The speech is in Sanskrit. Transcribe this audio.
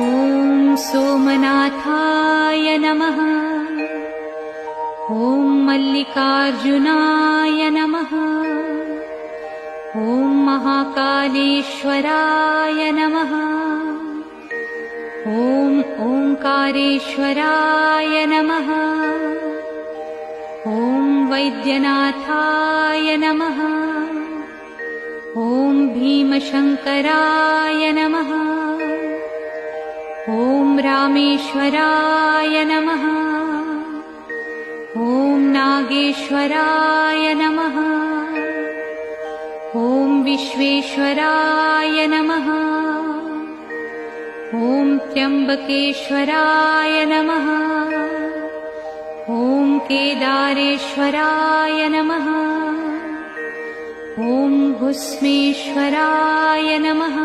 ॐ सोमनाथाय नमः। ॐ मल्लिकार्जुनाय नमः। ॐ महाकालेश्वराय नमः। ॐ ओंकारेश्वराय नमः। ॐ वैद्यनाथाय नमः। ॐ भीमशंकराय नमः। ॐ रामेश्वराय नमः। ॐ नागेश्वराय नमः। ॐ विश्वेश्वराय नमः। ॐ त्र्यंबकेश्वराय नमः। ॐ केदारेश्वराय नमः। ॐ भुस्मेश्वराय नमः।